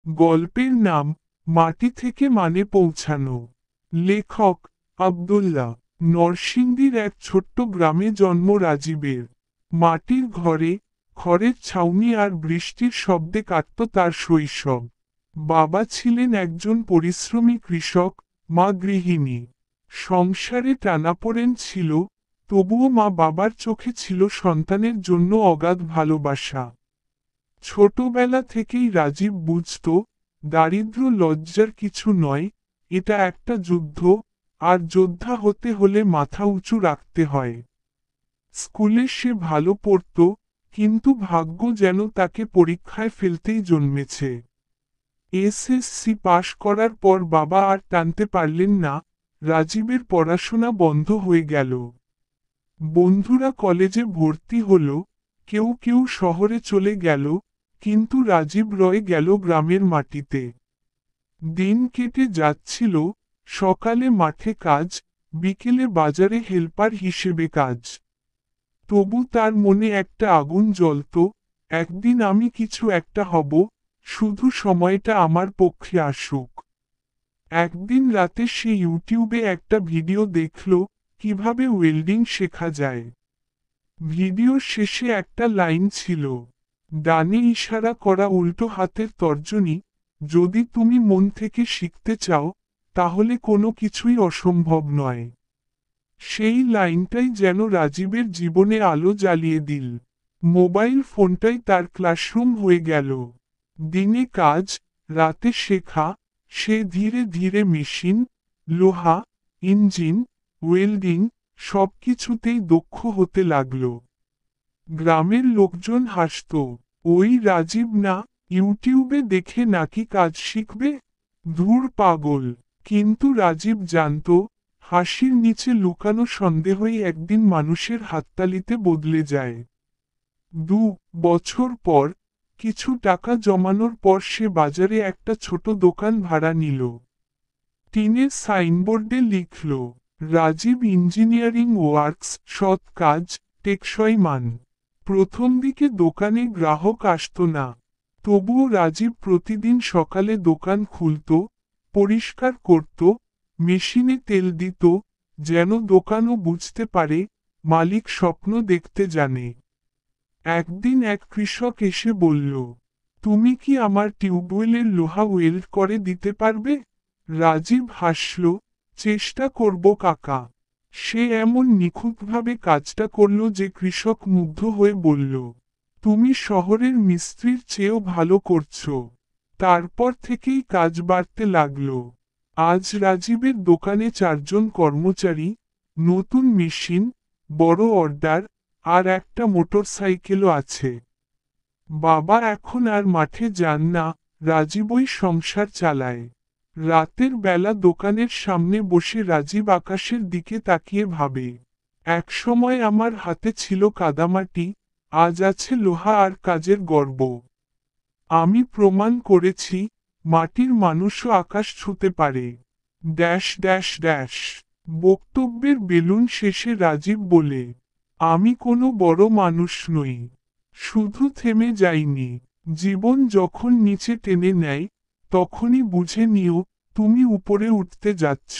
গল্পের নাম মাটি থেকে মানে পৌঁছানো। লেখক আব্দুল্লাহ। নরসিংদীর এক ছোট্ট গ্রামে জন্ম রাজীবের। মাটির ঘরে, খড়ের ছাউনি আর বৃষ্টির শব্দে কাটত তার শৈশব। বাবা ছিলেন একজন পরিশ্রমী কৃষক, মা গৃহিণী। সংসারে টানাপোড়েন ছিল, তবুও মা বাবার চোখে ছিল সন্তানের জন্য অগাধ ভালোবাসা। ছোটবেলা থেকেই রাজীব বুঝত, দারিদ্র্য লজ্জার কিছু নয়, এটা একটা যুদ্ধ, আর যোদ্ধা হতে হলে মাথা উঁচু রাখতে হয়। স্কুলে সে ভালো পড়ত, কিন্তু ভাগ্য যেন তাকে পরীক্ষায় ফেলতেই জন্মেছে। এসএসসি পাশ করার পর বাবা আর টানতে পারলেন না, রাজীবের পড়াশোনা বন্ধ হয়ে গেল। বন্ধুরা কলেজে ভর্তি হল, কেউ কেউ শহরে চলে গেল, কিন্তু রাজীব রয়ে গেল গ্রামের মাটিতে। দিন কেটে যাচ্ছিল, সকালে মাঠে কাজ, বিকেলে বাজারে হেল্পার হিসেবে কাজ। তবু তার মনে একটা আগুন জ্বলত, একদিন আমি কিছু একটা হব, শুধু সময়টা আমার পক্ষে আসুক। একদিন রাতে সে ইউটিউবে একটা ভিডিও দেখল, কিভাবে ওয়েল্ডিং শেখা যায়। ভিডিওর শেষে একটা লাইন ছিল, ডানে ইশারা করা উল্টো হাতের তর্জনী, যদি তুমি মন থেকে শিখতে চাও, তাহলে কোনো কিছুই অসম্ভব নয়। সেই লাইনটাই যেন রাজীবের জীবনে আলো জ্বালিয়ে দিল। মোবাইল ফোনটাই তার ক্লাসরুম হয়ে গেল। দিনে কাজ, রাতে শেখা, সে ধীরে ধীরে মেশিন, লোহা, ইঞ্জিন, ওয়েল্ডিং সবকিছুতেই দক্ষ হতে লাগল। গ্রামের লোকজন হাসত, ওই রাজীব না, ইউটিউবে দেখে নাকি কাজ শিখবে, ধুর পাগল। কিন্তু রাজীব জানত, হাসির নিচে লুকানো সন্দেহই একদিন মানুষের হাততালিতে বদলে যায়। 2 বছর পর, কিছু টাকা জমানোর পর সে বাজারে একটা ছোট দোকান ভাড়া নিল। টিনের সাইনবোর্ডে লিখল, রাজীব ইঞ্জিনিয়ারিং ওয়ার্কস, সৎ কাজ, টেকসই মান। প্রথম দিকে দোকানে গ্রাহক আসত না। তবুও রাজীব প্রতিদিন সকালে দোকান খুলত, পরিষ্কার করত, মেশিনে তেল দিত, যেন দোকানও বুঝতে পারে, মালিক স্বপ্ন দেখতে জানে। একদিন এক কৃষক এসে বলল, তুমি কি আমার টিউবওয়েলের লোহা ওয়েল্ড করে দিতে পারবে? রাজীব হাসল, চেষ্টা করব কাকা। সে এমন নিখুঁতভাবে কাজটা করল যে কৃষক মুগ্ধ হয়ে বলল, তুমি শহরের মিস্ত্রির চেয়েও ভালো করছো। তারপর থেকেই কাজ বাড়তে লাগল। আজ রাজীবের দোকানে 4 জন কর্মচারী, নতুন মেশিন, বড় অর্ডার, আর একটা মোটরসাইকেলও আছে। বাবা এখন আর মাঠে যান না, রাজীবই সংসার চালায়। রাতের বেলা দোকানের সামনে বসে রাজীব আকাশের দিকে তাকিয়ে ভাবে, একসময় আমার হাতে ছিল কাদামাটি, আজ আছে লোহা আর কাজের গর্ব। আমি প্রমাণ করেছি, মাটির মানুষও আকাশ ছুঁতে পারে। Dash dash dash. বক্তব্যের বেলুন শেষে রাজীব বলে, আমি কোনো বড় মানুষ নই। শুধু থেমে যাইনি। জীবন যখন নিচে টেনে নেয়, তখনই বুঝে নিও, তুমি উপরে উঠতে যাচ্ছ।